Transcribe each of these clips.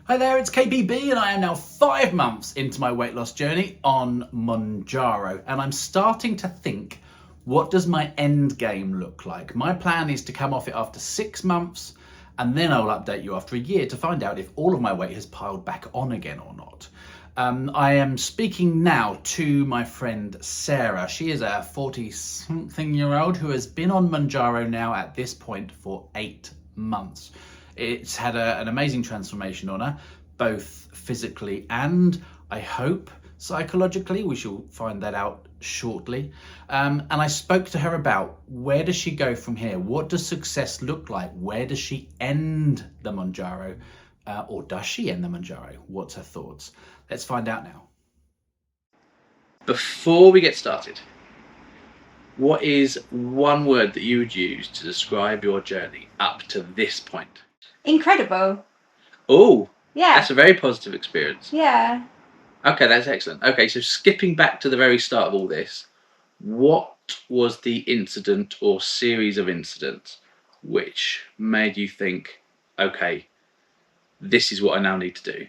Hi there, it's KBB and I am now 5 months into my weight loss journey on Mounjaro, and I'm starting to think, what does my end game look like? My plan is to come off it after 6 months, and then I'll update you after a year to find out if all of my weight has piled back on again or not. I am speaking now to my friend Sarah. She is a 40-something-year-old who has been on Mounjaro now at this point for 8 months. It's had an amazing transformation on her, both physically and, I hope, psychologically. We shall find that out shortly. And I spoke to her about, where does she go from here? What does success look like? Where does she end the Mounjaro? Or does she end the Mounjaro? What's her thoughts? Let's find out now. Before we get started, what is one word that you would use to describe your journey up to this point? Incredible. Oh, Yeah. that's a very positive experience. Yeah. Okay, that's excellent. Okay, so skipping back to the very start of all this, what was the incident or series of incidents which made you think, okay, this is what I now need to do?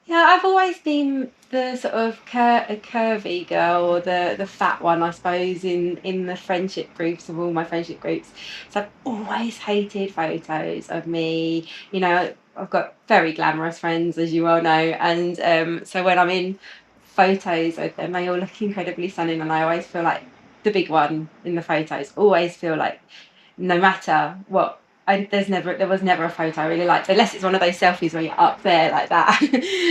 Yeah, I've always been the sort of curvy girl, or the fat one, I suppose, in the friendship groups, of all my friendship groups. So I've always hated photos of me. You know, I've got very glamorous friends, as you well know, and so when I'm in photos with them, they all look incredibly stunning, and I always feel like the big one in the photos. Always feel like, no matter what. There was never a photo I really liked, unless it's one of those selfies where you're up there like that,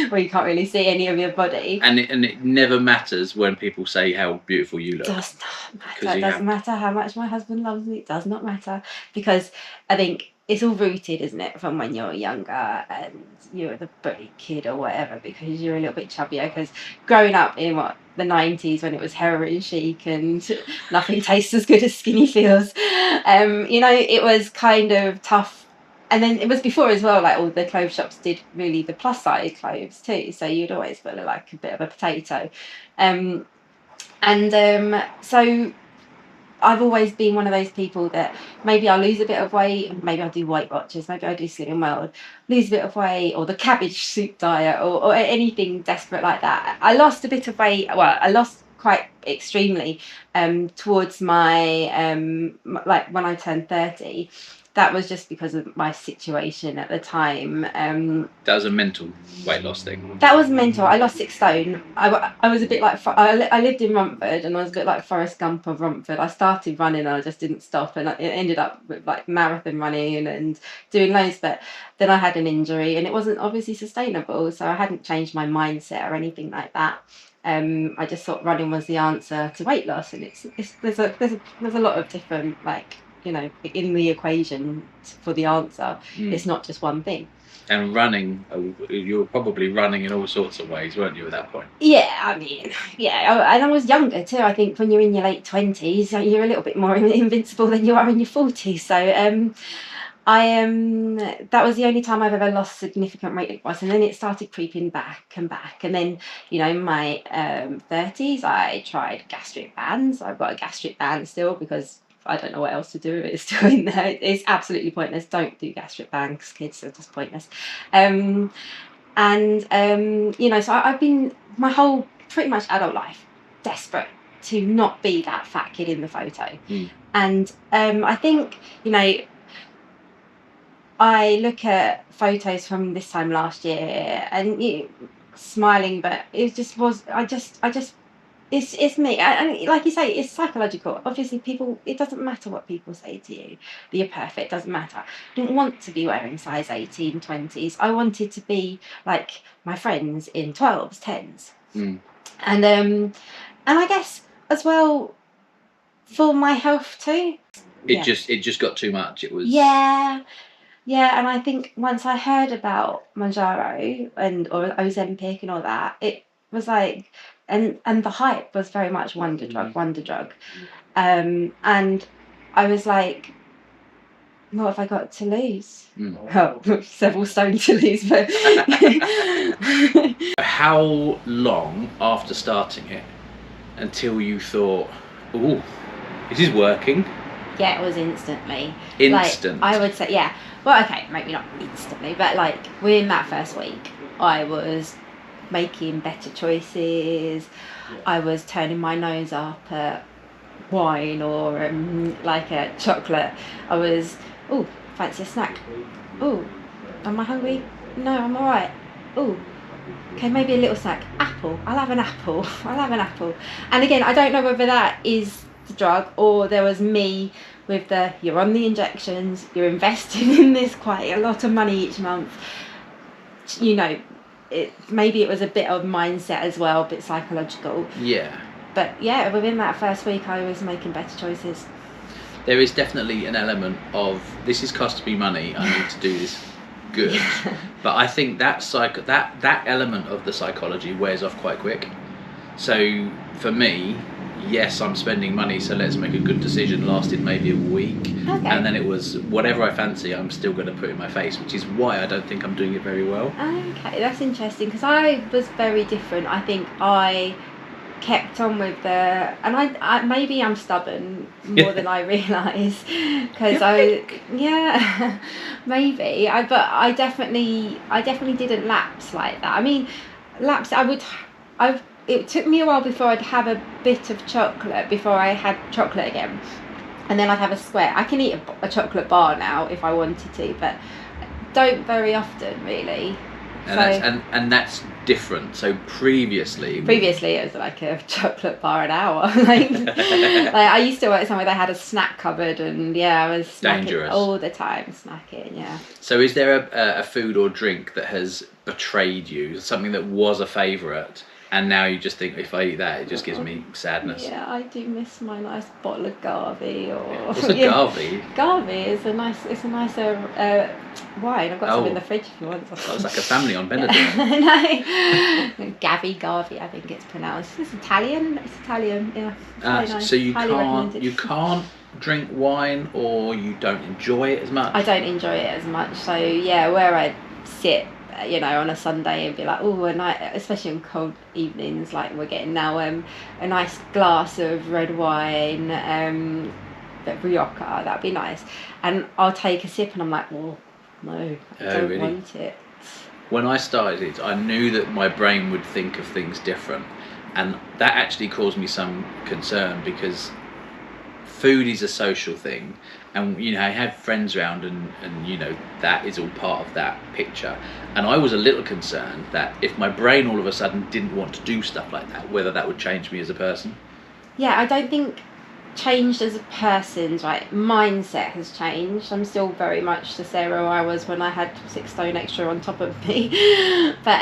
where you can't really see any of your body. And it never matters when people say how beautiful you look. It does not matter. It doesn't matter how much my husband loves me. It does not matter, because I think it's all rooted, isn't it, from when you're younger and you're the bully kid or whatever, because you're a little bit chubbier. Because growing up in the 90s, when it was heroin chic and nothing tastes as good as skinny feels, it was kind of tough. And then it was before as well, like all the clothes shops did really the plus size clothes too, so you'd always feel like a bit of a potato. So I've always been one of those people that maybe I'll lose a bit of weight, maybe I'll do Weight Watchers, maybe I'll do Slimming World, lose a bit of weight, or the cabbage soup diet, or anything desperate like that. I lost a bit of weight, well, I lost quite extremely towards my, like when I turned 30. That was just because of my situation at the time. That was a mental weight loss thing. That was mental. I lost 6 stone. I was a bit like, I lived in Romford, and I was a bit like Forrest Gump of Romford. I started running and I just didn't stop, and it ended up with like marathon running and doing loads, but then I had an injury and it wasn't obviously sustainable, so I hadn't changed my mindset or anything like that. I just thought running was the answer to weight loss, and there's a lot of different, like, in the equation for the answer. It's not just one thing. And running, you were probably running in all sorts of ways, weren't you, at that point? Yeah, I mean, yeah, and I was younger too. I think when you're in your late 20s, you're a little bit more invincible than you are in your 40s. So that was the only time I've ever lost significant weight loss, and then it started creeping back and back. And then, in my 30s, I tried gastric bands. I've got a gastric band still, because I don't know what else to do with it. It's still in there. It's absolutely pointless. Don't do gastric bands, kids. They're just pointless. So I've been my whole pretty much adult life desperate to not be that fat kid in the photo. And I think, I look at photos from this time last year and smiling, but it just was, it's me. And like you say, it's psychological. Obviously, it doesn't matter what people say to you. That you're perfect, doesn't matter. I didn't want to be wearing size 18, 20s. I wanted to be like my friends in 12s, 10s. And I guess as well for my health too. It just got too much. It was. Yeah, and I think once I heard about Mounjaro or Ozempic and all that, it was like, and the hype was very much wonder drug. And I was like, what have I got to lose? Oh, several stone to lose, but How long after starting it until you thought, ooh, this is working, Yeah, it was instantly. Instant. Like, I would say, yeah. Well, okay, maybe not instantly, but like within that first week, I was making better choices. I was turning my nose up at wine or like a chocolate. I was, oh, fancy a snack. Oh, am I hungry? No, I'm all right. Oh, okay, maybe a little snack. Apple. I'll have an apple. I'll have an apple. And again, I don't know whether that is the drug or there was me with the, you're on the injections, you're investing in this quite a lot of money each month. You know, maybe it was a bit of mindset as well, a bit psychological. Yeah. But yeah, within that first week, I was making better choices. There is definitely an element of, this is costing me money, I need to do this good. Yeah. But I think that element of the psychology wears off quite quick. So for me, yes, I'm spending money, so let's make a good decision, lasted maybe a week. Okay. And then it was whatever I fancy, I'm still going to put in my face, which is why I don't think I'm doing it very well. Okay, that's interesting, because I was very different. I think I kept on with the, and I maybe I'm stubborn more than I realise, because yeah, maybe but I definitely didn't lapse like that. I mean, lapse, it took me a while before I'd have a bit of chocolate before I had chocolate again, and then I'd have a square. I can eat a chocolate bar now if I wanted to, but don't very often really. And that's different. So previously it was like a chocolate bar an hour. like I used to work somewhere they had a snack cupboard, and yeah, I was snacking dangerous all the time, snacking. Yeah. So is there a food or drink that has betrayed you, something that was a favourite, and now you just think, if I eat that, it just gives me sadness? Yeah, I do miss my nice bottle of Garvey. Or what's a Garvey? Garvey is a nicer wine. I've got some in the fridge if you want. That was like a family on Benedict. No, Garvey, I think it's pronounced. It's Italian. Yeah. Nice. So you can't drink wine, or you don't enjoy it as much? I don't enjoy it as much. So yeah, where I sit, you know, on a Sunday and be like, oh, a night, especially on cold evenings like we're getting now, a nice glass of red wine, Rioja, that'd be nice. And I'll take a sip and I'm like, well, no, I don't really want it. When I started it, I knew that my brain would think of things different, and that actually caused me some concern, because food is a social thing, and you know, I had friends around, and you know, that is all part of that picture. And I was a little concerned that if my brain all of a sudden didn't want to do stuff like that, whether that would change me as a person. Yeah, I don't think changed as a person's mindset has changed. I'm still very much the Sarah I was when I had 6 stone extra on top of me. But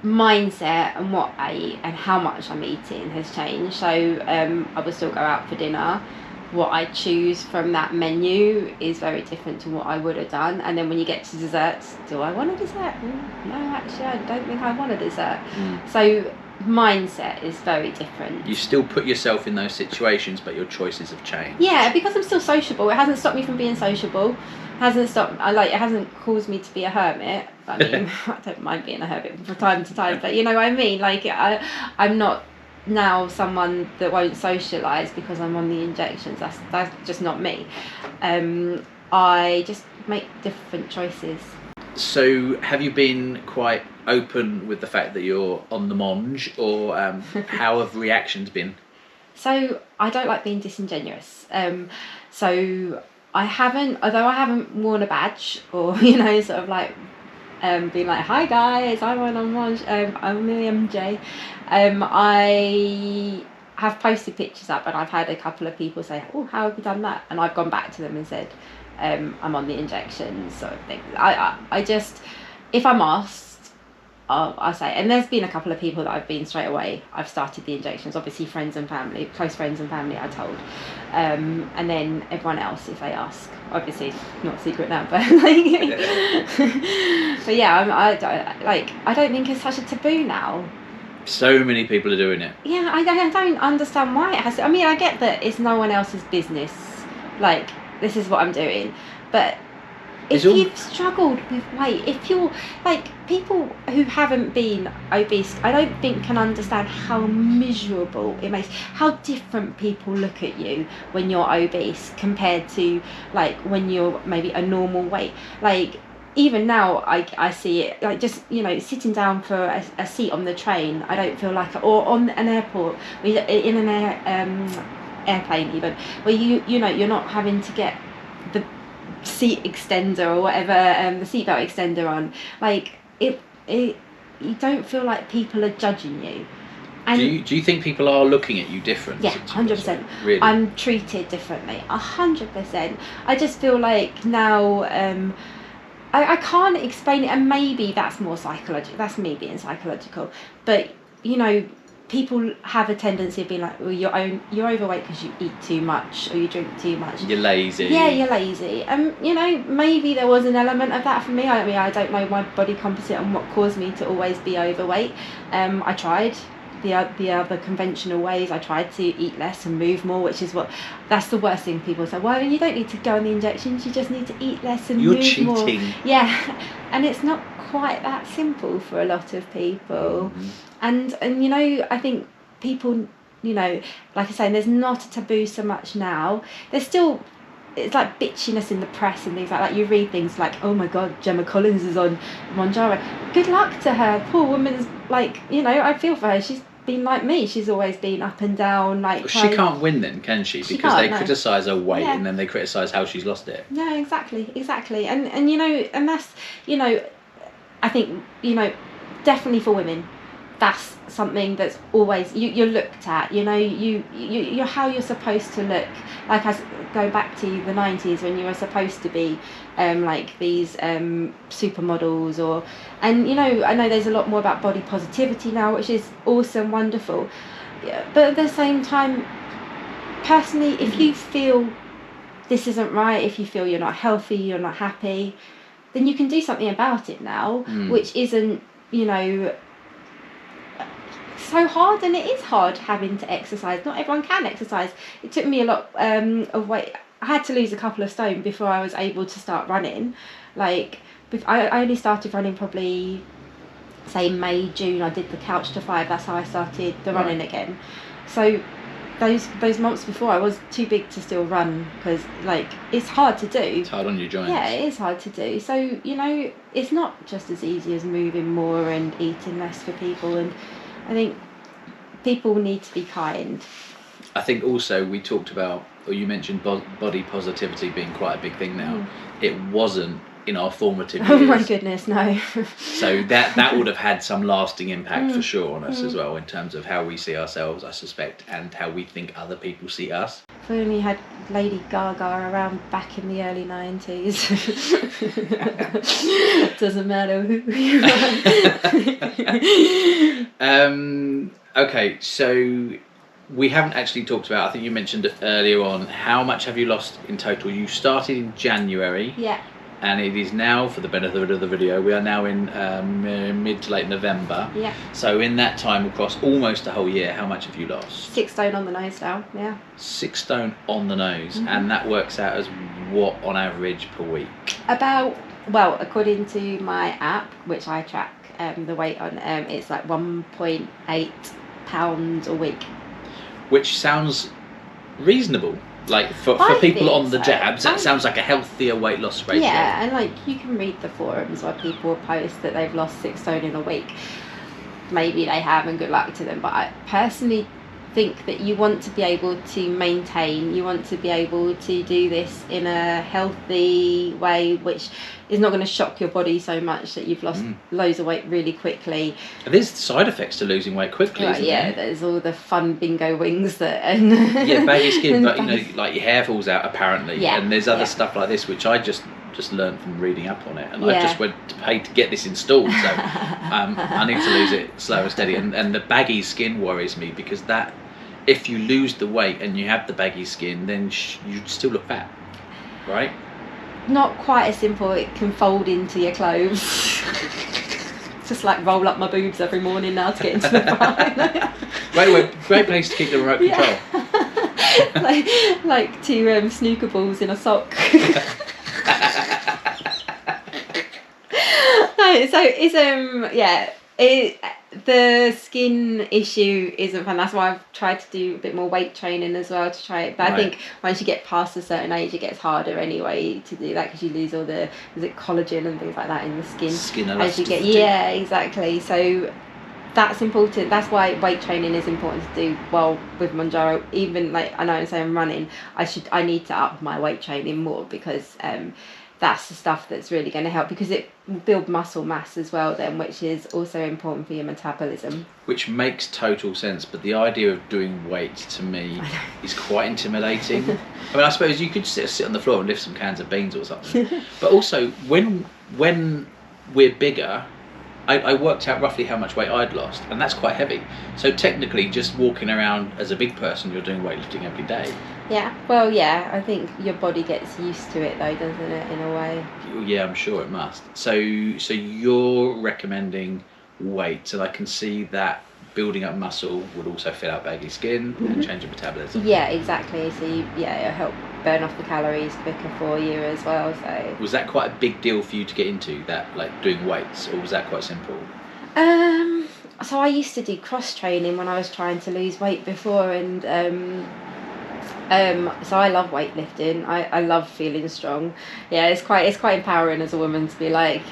mindset and what I eat and how much I'm eating has changed. So I will still go out for dinner. What I choose from that menu is very different to what I would have done. And then when you get to desserts, do I want a dessert? No, actually I don't think I want a dessert. So mindset is very different. You still put yourself in those situations, but your choices have changed. Yeah, because I'm still sociable. It hasn't stopped me from being sociable. It hasn't caused me to be a hermit. I mean, I don't mind being a hermit from time to time, but you know what I mean? Like, I'm not now someone that won't socialise because I'm on the injections. That's just not me. I just make different choices. So have you been quite open with the fact that you're on the monge, or how have reactions been? So I don't like being disingenuous. So I haven't worn a badge or, you know, sort of like being like, hi guys, I'm on monge, I'm the MJ. I have posted pictures up, and I've had a couple of people say, oh, how have you done that? And I've gone back to them and said, I'm on the injections, sort of thing. I just, if I'm asked, I'll say. And there's been a couple of people that I've been straight away, I've started the injections, obviously friends and family, close friends and family, I told. And then everyone else, if they ask, obviously not secret now, but like, but yeah, I don't think it's such a taboo now. So many people are doing it. Yeah, I don't understand why it has to. I mean, I get that it's no one else's business, like, this is what I'm doing, but if you've struggled with weight, if you're like people who haven't been obese, I don't think can understand how miserable it makes, how different people look at you when you're obese compared to like when you're maybe a normal weight. Like even now I see it, like just, you know, sitting down for a seat on the train, I don't feel like, or on an airport, in an airplane even, where you know, you're not having to get the seat extender or whatever, the seatbelt extender on, like it you don't feel like people are judging you. And do you think people are looking at you different? Yeah, 100%. Really? I'm treated differently, 100%. I just feel like now I can't explain it, and maybe that's more psychological, that's me being psychological, but you know, people have a tendency of being like, well, you're overweight because you eat too much or you drink too much. You're lazy. Yeah, you're lazy. You know, maybe there was an element of that for me. I mean, I don't know my body composite and what caused me to always be overweight. I tried the other conventional ways. I tried to eat less and move more, which is that's the worst thing people say. Well, you don't need to go on the injections, you just need to eat less and move more. You're cheating. Yeah, and it's not quite that simple for a lot of people. Mm-hmm. And you know, I think people, you know, like I say, there's not a taboo so much now. There's still, it's like bitchiness in the press and things like that. You read things like, oh my God, Gemma Collins is on Mounjaro. Good luck to her. Poor woman's, like, you know, I feel for her. She's been like me. She's always been up and down. Like, she can't win then, can she? Because they criticise her weight, and then they criticise how she's lost it. Yeah, exactly. And you know, and that's, you know, I think, you know, definitely for women, that's something that's always you're looked at, you know, you're how you're supposed to look. Like, as go back to the 90s when you were supposed to be like these supermodels, or, and you know, I know there's a lot more about body positivity now, which is awesome, wonderful, but at the same time, personally, if you feel this isn't right, if you feel you're not healthy, you're not happy, then you can do something about it now, which isn't, you know, so hard. And it is hard having to exercise. Not everyone can exercise. It took me a lot of weight. I had to lose a couple of stone before I was able to start running. Like, I only started running probably, say, May, June. I did the couch to 5. That's how I started the running again. So those months before, I was too big to still run, because like, it's hard to do. It's hard on your joints. Yeah, it is hard to do. So, you know, it's not just as easy as moving more and eating less for people. And I think people need to be kind. I think also we talked about, or you mentioned body positivity being quite a big thing now. It wasn't in our formative years. Oh my goodness, no. So that would have had some lasting impact for sure on us as well, in terms of how we see ourselves, I suspect, and how we think other people see us. If we only had Lady Gaga around back in the early 90s. Doesn't matter who you are. Okay, so we haven't actually talked about, I think you mentioned it earlier on, how much have you lost in total? You started in January. Yeah. And it is now, for the benefit of the video, we are now in mid to late November. Yeah. So in that time, across almost a whole year, how much have you lost? 6 stone on the nose now, yeah. 6 stone on the nose. And that works out as what on average per week? About, well, according to my app, which I track the weight on, it's like 1.8 pounds a week. Which sounds reasonable. Like, for people on the jabs, that sounds like a healthier weight loss ratio. Yeah, and like, you can read the forums where people post that they've lost 6 stone in a week. Maybe they have, and good luck to them. But I personally think that you want to be able to maintain, you want to be able to do this in a healthy way, which is not going to shock your body so much that you've lost loads of weight really quickly. There's side effects to losing weight quickly, isn't there? There's all the fun bingo wings that... yeah, baggy skin, but you know, like your hair falls out apparently. Yeah. And there's other stuff like this, which I just learned from reading up on it, and I just went to pay to get this installed, so I need to lose it slow and steady. And the baggy skin worries me, because that, if you lose the weight and you have the baggy skin, then you still look fat, right? Not quite as simple. It can fold into your clothes. Just like roll up my boobs every morning now to get into the bar. Great place to keep the remote control. like 2 snooker balls in a sock. No, so it's the skin issue isn't fun. That's why I've tried to do a bit more weight training as well to try it. But I think once you get past a certain age, it gets harder anyway to do that because you lose all the collagen and things like that in the skin. Skin elasticity. As you get, exactly. So that's important. That's why weight training is important to do well with Mounjaro. Even like I know I'm running, I need to up my weight training more because that's the stuff that's really going to help because it will build muscle mass as well then, which is also important for your metabolism. Which makes total sense, but the idea of doing weights to me is quite intimidating. I mean, I suppose you could sit on the floor and lift some cans of beans or something. But also, when we're bigger, I worked out roughly how much weight I'd lost, and that's quite heavy. So technically, just walking around as a big person, you're doing weightlifting every day. Yeah, well, yeah, I think your body gets used to it though, doesn't it, in a way? Yeah, I'm sure it must. So you're recommending weights, and I can see that building up muscle would also fill out baggy skin and change your metabolism. Yeah, exactly. So it'll help burn off the calories quicker for you as well. So was that quite a big deal for you to get into that, like doing weights, or was that quite simple? So I used to do cross training when I was trying to lose weight before, and so I love weightlifting. I love feeling strong. Yeah, it's quite empowering as a woman to be like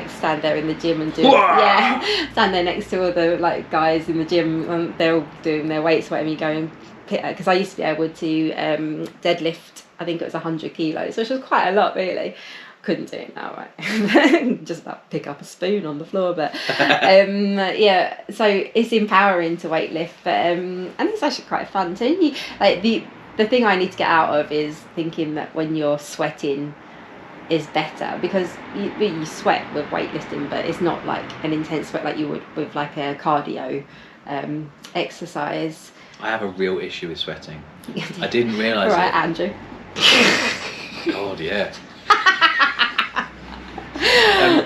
stand there in the gym and do stand there next to all the like guys in the gym and they're all doing their weights, whatever you go and pick, because I used to be able to deadlift, I think it was 100 kilos, which was quite a lot really. Couldn't do it now, right? Just about pick up a spoon on the floor, but so it's empowering to weightlift, but and it's actually quite fun too. You, like the thing I need to get out of is thinking that when you're sweating is better, because you sweat with weightlifting, but it's not like an intense sweat like you would with like a cardio exercise. I have a real issue with sweating. I didn't realise right, it. Andrew. God, yeah.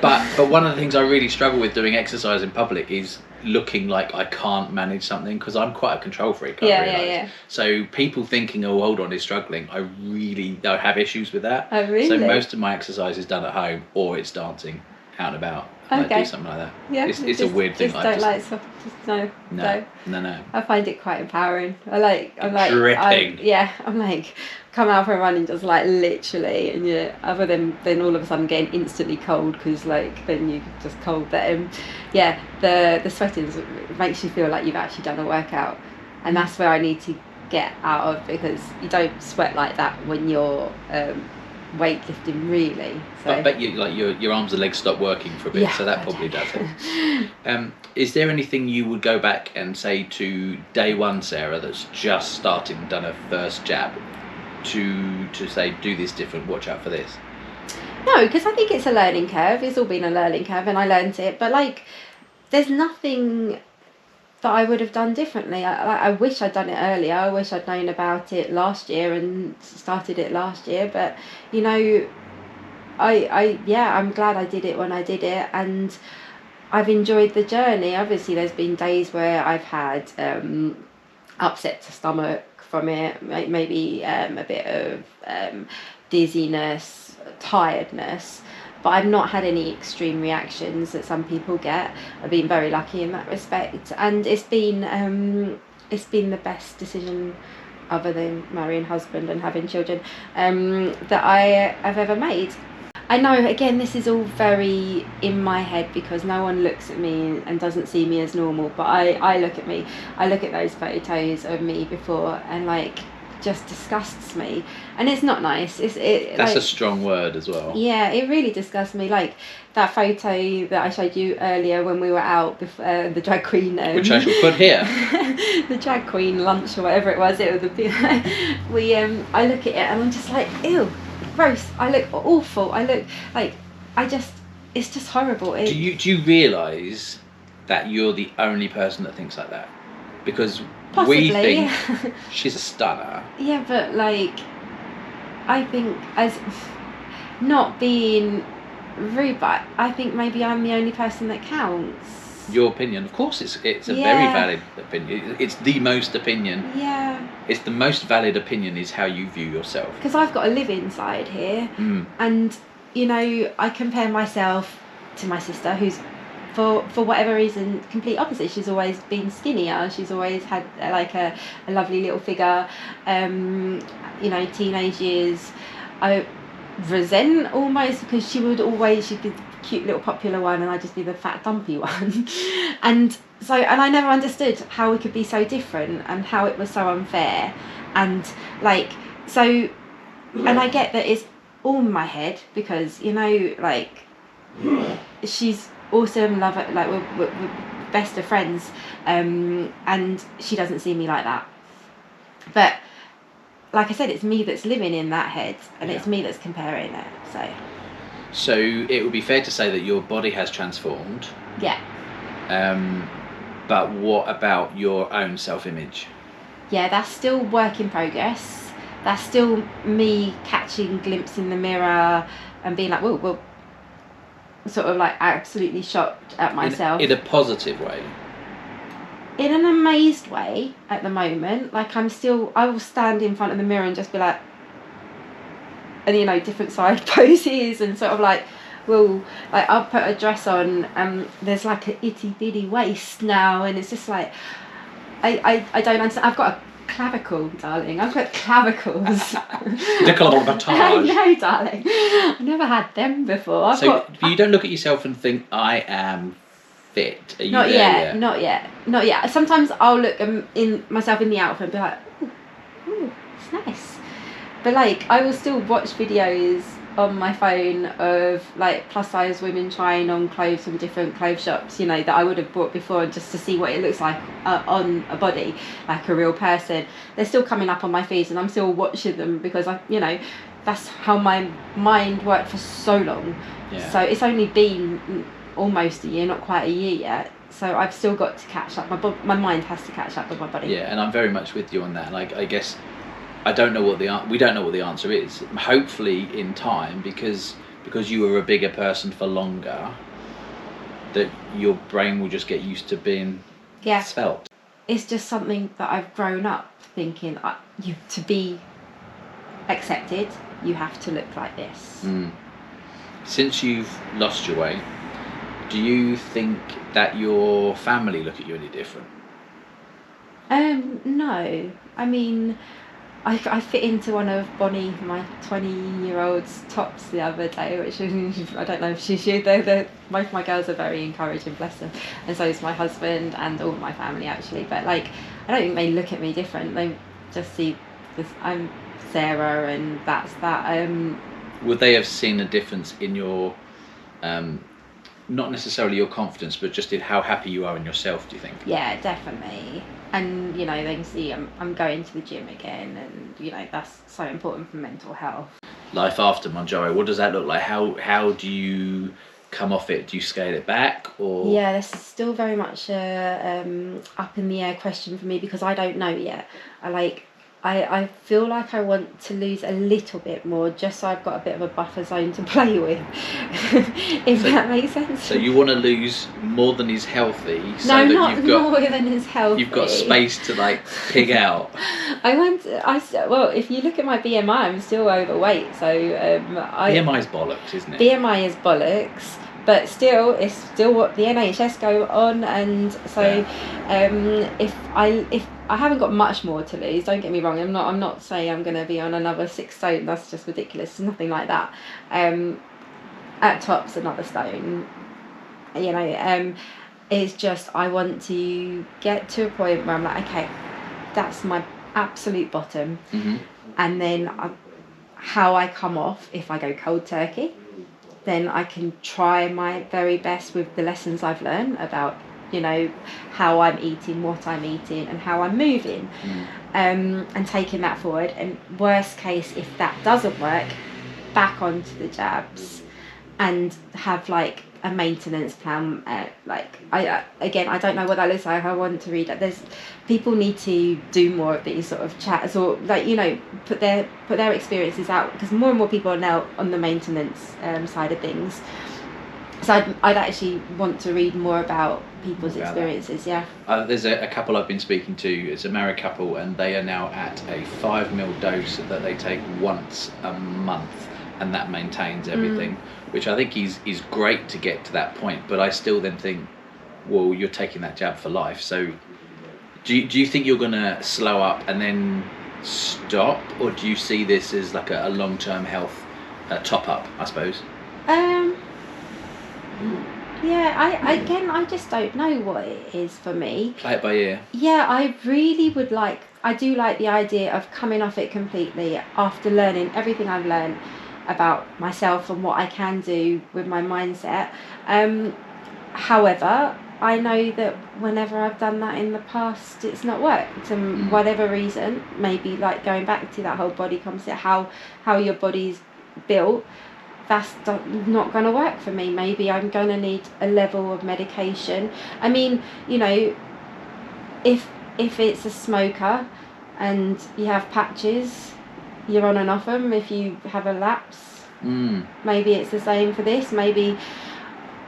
But one of the things I really struggle with doing exercise in public is looking like I can't manage something, because I'm quite a control freak. Yeah. So people thinking, oh, hold on, he's struggling, I really don't have issues with that. Oh, really? So most of my exercise is done at home, or it's dancing out and about. Okay. I do something like that. Yeah, it's a weird thing. No. I find it quite empowering. I'm like dripping. I'm like come out from running just like literally, and other than all of a sudden getting instantly cold, because like then you just cold. But the sweating makes you feel like you've actually done a workout, and that's where I need to get out of, because you don't sweat like that when you're weightlifting really. So I bet you like your arms and legs stop working for a bit, so that probably does it. Is there anything you would go back and say to day one Sarah that's just started and done her first jab to say, do this different, watch out for this? No, because I think it's a learning curve. It's all been a learning curve, and I learned it, but like there's nothing that I would have done differently. I wish I'd done it earlier. I wish I'd known about it last year and started it last year. But I'm glad I did it when I did it, and I've enjoyed the journey. Obviously, there's been days where I've had upset stomach from it, maybe a bit of dizziness, tiredness. But I've not had any extreme reactions that some people get. I've been very lucky in that respect, and it's been the best decision, other than marrying a husband and having children, that I have ever made. I know, again, this is all very in my head because no one looks at me and doesn't see me as normal, but I look at me. I look at those photos of me before and like just disgusts me, and it's not nice. That's like, a strong word as well. Yeah, it really disgusts me. Like that photo that I showed you earlier when we were out before, the drag queen, which I shall put here. The drag queen lunch or whatever it was. It was I look at it and I'm just like, ew, gross. I look awful. I look like it's just horrible. Do you realise that you're the only person that thinks like that? Because possibly. We think she's a stunner. Yeah, but like, I think, as not being rude, but I think maybe I'm the only person that counts. Your opinion, of course, it's a very valid opinion. It's the most opinion. Yeah. It's the most valid opinion is how you view yourself. Because I've got to live inside here, and I compare myself to my sister, who's for whatever reason complete opposite. She's always been skinnier, she's always had like a lovely little figure. You know, teenage years I resent almost, because she'd be the cute little popular one and I'd just be the fat dumpy one. and I never understood how we could be so different and how it was so unfair. And like, so, and I get that it's all in my head, because, you know, like, she's awesome, love it, like we're best of friends, and she doesn't see me like that. But like I said, it's me that's living in that head, and it's me that's comparing it. So it would be fair to say that your body has transformed. Yeah. But what about your own self-image? Yeah, that's still work in progress. That's still me catching a glimpse in the mirror and being like, whoa, sort of like absolutely shocked at myself. In a positive way? In an amazed way at the moment. Like, I will stand in front of the mirror and just be like, and, you know, different side poses, and sort of like, well, like, I'll put a dress on and there's like an itty bitty waist now, and it's just like, I don't understand. I've got a clavicle, darling. I've got clavicles. Decolletage. I know, darling. I never had them before. You don't look at yourself and think, I am fit. Are you not there yet? Not yet. Sometimes I'll look in myself in the outfit and be like, ooh, it's nice. But like, I will still watch videos on my phone of like plus size women trying on clothes from different clothes shops, you know, that I would have bought before, just to see what it looks like on a body, like a real person. They're still coming up on my feeds, and I'm still watching them, because you know, that's how my mind worked for so long. Yeah. So it's only been almost a year, not quite a year yet. So I've still got to catch up. My mind has to catch up with my body. Yeah, and I'm very much with you on that. Like, I guess we don't know what the answer is. Hopefully in time, because you were a bigger person for longer, that your brain will just get used to being svelte. It's just something that I've grown up thinking, to be accepted, you have to look like this. Since you've lost your weight, do you think that your family look at you any different? No. I mean, I fit into one of Bonnie, my 20-year-old's tops the other day, which I don't know if she should. Both my girls are very encouraging, bless them, and so is my husband and all of my family actually. But like, I don't think they look at me different. They just see this. I'm Sarah, and that's that. Would they have seen a difference in your, not necessarily your confidence, but just in how happy you are in yourself? Do you think? Yeah, definitely. And, you know, they can see I'm going to the gym again, and, you know, that's so important for mental health. Life after Mounjaro, what does that look like? How do you come off it? Do you scale it back, or? Yeah, this is still very much a up in the air question for me, because I don't know yet. I feel like I want to lose a little bit more, just so I've got a bit of a buffer zone to play with, if that makes sense. So you want to lose more than is healthy, so no, that not you've got more than is healthy. You've got space to like pig out. Well, if you look at my BMI, I'm still overweight. So BMI is bollocks, isn't it? BMI is bollocks. But still, it's still what the NHS go on, and so if I haven't got much more to lose, don't get me wrong. I'm not saying I'm going to be on another 6 stone. That's just ridiculous. It's nothing like that. At tops, another stone. You know, it's just I want to get to a point where I'm like, okay, that's my absolute bottom, and then how I come off if I go cold turkey. Then I can try my very best with the lessons I've learned about, you know, how I'm eating, what I'm eating, and how I'm moving, and taking that forward. And worst case, if that doesn't work, back onto the jabs, and have like a maintenance plan. I don't know what that looks like. I want to read that. People need to do more of these sort of chats, or like, you know, put their experiences out, because more and more people are now on the maintenance side of things. So I'd actually want to read more about people's experiences. That. Yeah. There's a couple I've been speaking to. It's a married couple, and they are now at a 5 ml dose that they take once a month and that maintains everything, which I think is great to get to that point. But I still then think, well, you're taking that jab for life. So do you think you're going to slow up and then stop, or do you see this as like a long-term health top up, I suppose? Yeah, I just don't know what it is for me. Play it by ear. Yeah, I really would like, I do like the idea of coming off it completely after learning everything I've learned about myself and what I can do with my mindset. However, I know that whenever I've done that in the past, it's not worked, and whatever reason, maybe like going back to that whole body concept, how your body's built, that's not going to work for me. Maybe I'm going to need a level of medication. I mean, you know, if it's a smoker and you have patches, you're on and off them if you have a lapse. Maybe it's the same for this. Maybe,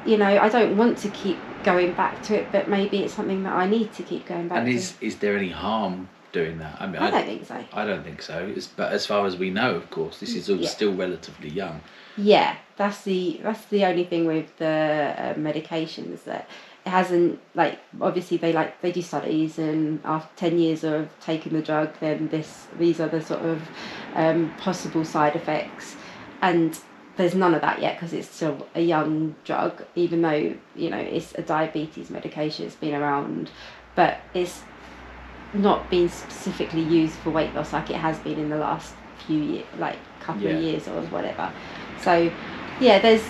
you know, I don't want to keep going back to it, but maybe it's something that I need to keep going back to. And is there any harm doing that? I mean, I don't think so. I don't think so. But as far as we know, of course, this is all still relatively young. Yeah, that's the only thing with the medications, that it hasn't, like, obviously they do studies, and after 10 years of taking the drug, then these are the sort of possible side effects, and there's none of that yet because it's still a young drug, even though, you know, it's a diabetes medication. It's been around, but it's not been specifically used for weight loss like it has been in the last few years, like couple of years or whatever. So yeah, there's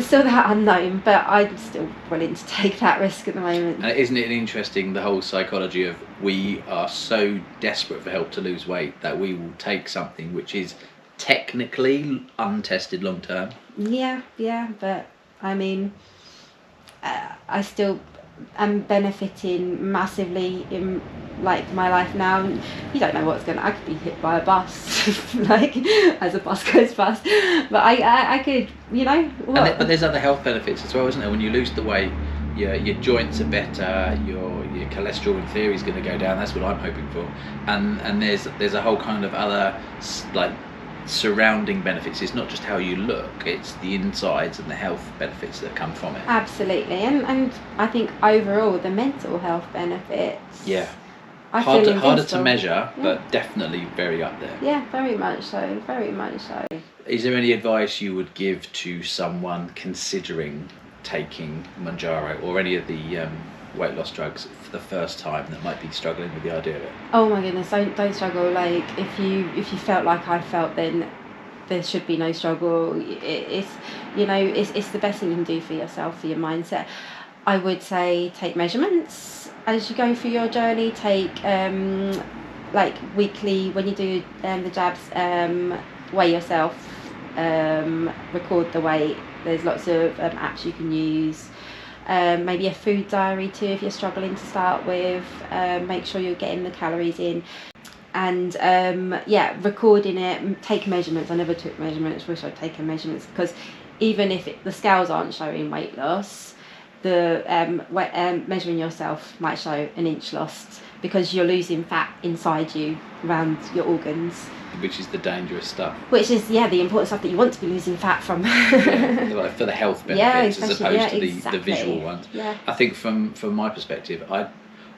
still that unknown, but I'm still willing to take that risk at the moment. And isn't it interesting, the whole psychology of, we are so desperate for help to lose weight that we will take something which is technically untested long term. Yeah, but I mean, I still am benefiting massively in like my life now. You don't know what's I could be hit by a bus like as a bus goes past, but I could, you know what? But there's other health benefits as well, isn't there? When you lose the weight, your joints are better, your cholesterol in theory is going to go down. That's what I'm hoping for. And there's a whole kind of other like surrounding benefits. It's not just how you look, it's the insides and the health benefits that come from it. Absolutely. And I think overall the mental health benefits, harder to measure, but definitely very up there. Yeah, very much so. Is there any advice you would give to someone considering taking Mounjaro or any of the weight loss drugs for the first time that might be struggling with the idea of it? Oh my goodness, don't struggle. Like, if you felt like I felt, then there should be no struggle. It's the best thing you can do for yourself, for your mindset. I would say take measurements as you go through your journey. Take like weekly, when you do the jabs, weigh yourself, record the weight. There's lots of apps you can use. Maybe a food diary too if you're struggling to start with. Make sure you're getting the calories in, and recording it. Take measurements. I never took measurements. Wish I'd taken measurements, because even if the scales aren't showing weight loss, the measuring yourself might show an inch lost, because you're losing fat inside you around your organs, which is the dangerous stuff. Which is the important stuff that you want to be losing fat from. Like for the health benefits, as opposed to the visual ones. Yeah. I think from my perspective,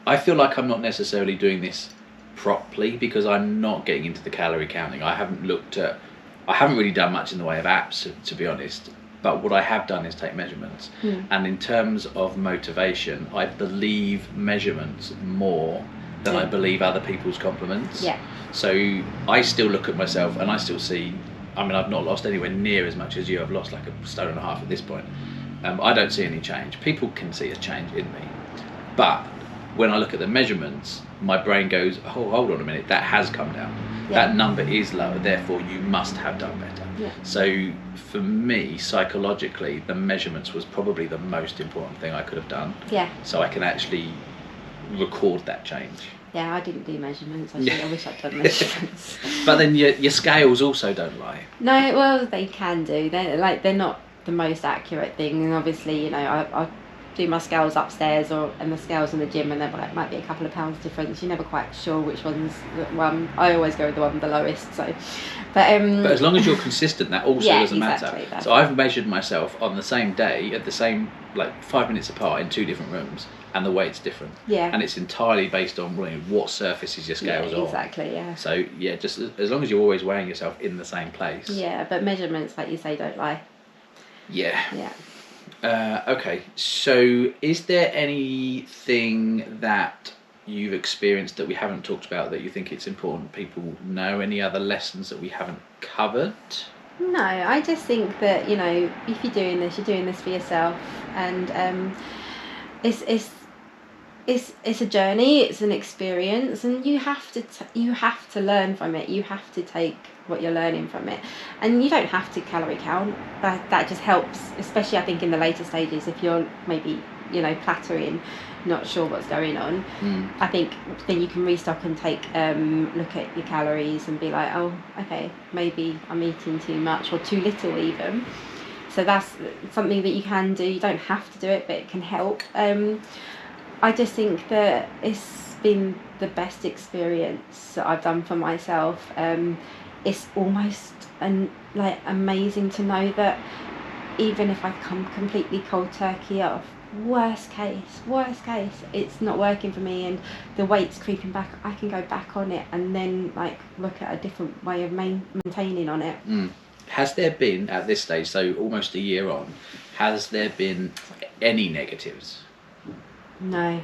I feel like I'm not necessarily doing this properly, because I'm not getting into the calorie counting. I haven't really done much in the way of apps, to be honest. But what I have done is take measurements. And in terms of motivation, I believe measurements more than I believe other people's compliments. Yeah. So I still look at myself and I still see, I mean, I've not lost anywhere near as much as you. I've lost like 1.5 stone at this point. I don't see any change. People can see a change in me. But when I look at the measurements, my brain goes, oh, hold on a minute, that has come down. Yeah. That number is lower, therefore you must have done better. Yeah. So for me, psychologically, the measurements was probably the most important thing I could have done. Yeah. So I can actually record that change. Yeah, I didn't do measurements. I wish I'd done measurements. But then your scales also don't lie. No, well, they can do. They're not the most accurate thing, and obviously, I do my scales upstairs and the scales in the gym, and there might be a couple of pounds difference. You're never quite sure which one's the one. I always go with the one the lowest. So, but as long as you're consistent, that also doesn't exactly, matter. So I've measured myself on the same day at the same, like 5 minutes apart in 2 different rooms, and the weight's different. Yeah. And it's entirely based on what surfaces your scales on. Exactly. Yeah. So yeah, just as long as you're always weighing yourself in the same place. Yeah, but measurements, like you say, don't lie. Yeah. Yeah. Okay, so is there anything that you've experienced that we haven't talked about that you think it's important people know? Any other lessons that we haven't covered? No, I just think that, you know, if you're doing this for yourself, and it's a journey, it's an experience, and you have to learn from it. You have to take what you're learning from it, and you don't have to calorie count. That just helps, especially I think in the later stages, if you're maybe, you know, plateauing, not sure what's going on. I think then you can restock and take look at your calories and be like, oh, okay, maybe I'm eating too much or too little even. So that's something that you can do. You don't have to do it, but it can help. I just think that it's been the best experience that I've done for myself. It's almost amazing to know that even if I come completely cold turkey off, worst case, it's not working for me and the weight's creeping back, I can go back on it and then like look at a different way of maintaining on it. Has there been, at this stage, so almost a year on, has there been any negatives? No,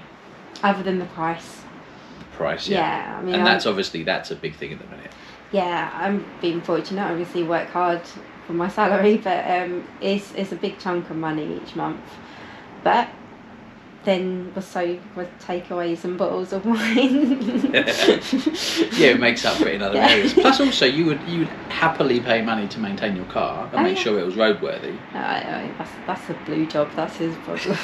other than the price. Price, yeah. Yeah, I mean, and that's a big thing at the minute. Yeah, I'm being fortunate. Obviously, work hard for my salary, but it's a big chunk of money each month. But then with takeaways and bottles of wine. Yeah, it makes up for it in other areas. Plus, also, you would happily pay money to maintain your car and make sure it was roadworthy. That's a blue job. That's his problem.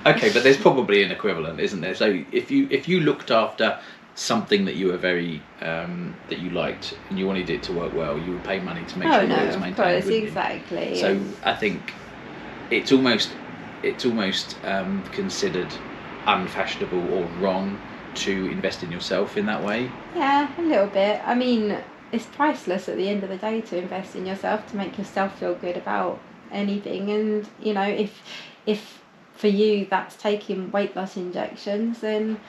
Okay, but there's probably an equivalent, isn't there? So if you looked after something that you were very that you liked and you wanted it to work well, you would pay money to make sure it was maintained. Of course, exactly. So I think it's almost considered unfashionable or wrong to invest in yourself in that way. Yeah, a little bit. I mean, it's priceless at the end of the day to invest in yourself, to make yourself feel good about anything. And you know, if for you that's taking weight loss injections, then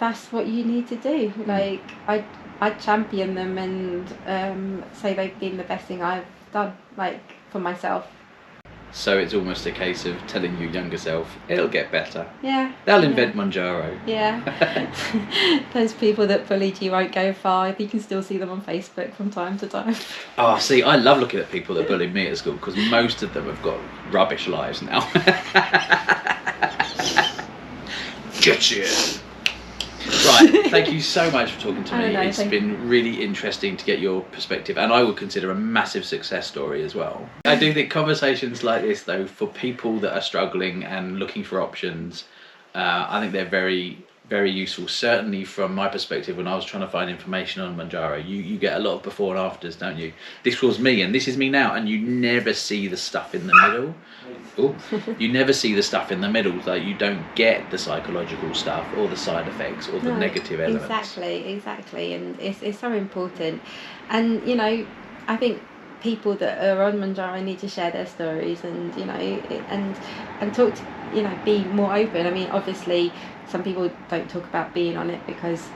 that's what you need to do. Like I champion them and say they've been the best thing I've done, like for myself. So it's almost a case of telling your younger self, it'll get better. Yeah. They'll invent Mounjaro. Yeah. Those people that bullied you won't go far. You can still see them on Facebook from time to time. Oh, see, I love looking at people that bullied me at school because most of them have got rubbish lives now. Gotcha. Right, thank you so much for talking to me. It's been really interesting to get your perspective, and I would consider a massive success story as well. I do think conversations like this, though, for people that are struggling and looking for options, I think they're very, very useful. Certainly from my perspective, when I was trying to find information on Mounjaro, you get a lot of before and afters, don't you? This was me and this is me now, and you never see the stuff in the middle. You never see the stuff in the middle. Like you don't get the psychological stuff or the side effects or the negative elements. Exactly, and it's so important. And you know, I think people that are on Mounjaro need to share their stories, and you know, and talk to, you know, be more open. I mean, obviously, some people don't talk about being on it because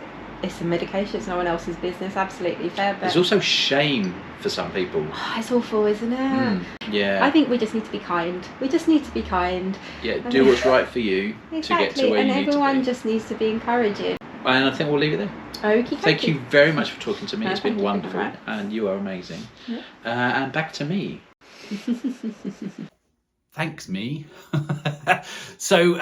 it's a medication, it's no one else's business. Absolutely fair, but there's also shame for some people. Oh, it's awful, isn't it? Yeah. I think we just need to be kind. Yeah, do what's right for you to get to where you need to be. And everyone just needs to be encouraging. And I think we'll leave it there. Okay. Thank you very much for talking to me. It's been wonderful, and you are amazing. Yeah. And back to me. Thanks, me. So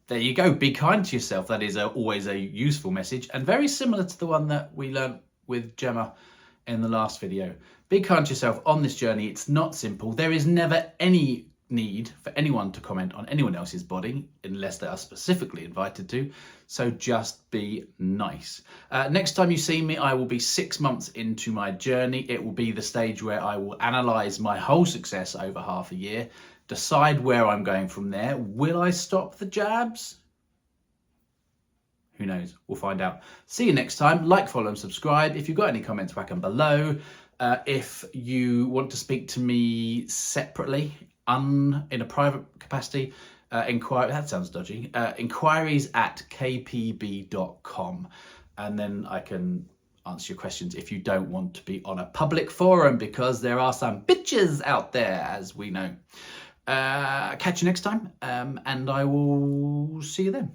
there you go. Be kind to yourself. That is always a useful message, and very similar to the one that we learnt with Gemma in the last video. Be kind to yourself on this journey. It's not simple. There is never any need for anyone to comment on anyone else's body unless they are specifically invited to. So just be nice. Next time you see me, I will be 6 months into my journey. It will be the stage where I will analyse my whole success over half a year, decide where I'm going from there. Will I stop the jabs? Who knows? We'll find out. See you next time. Like, follow and subscribe. If you've got any comments, whack them below. If you want to speak to me separately, in a private capacity, that sounds dodgy. Inquiries at kpb.com, and then I can answer your questions if you don't want to be on a public forum, because there are some bitches out there, as we know. Catch you next time, and I will see you then.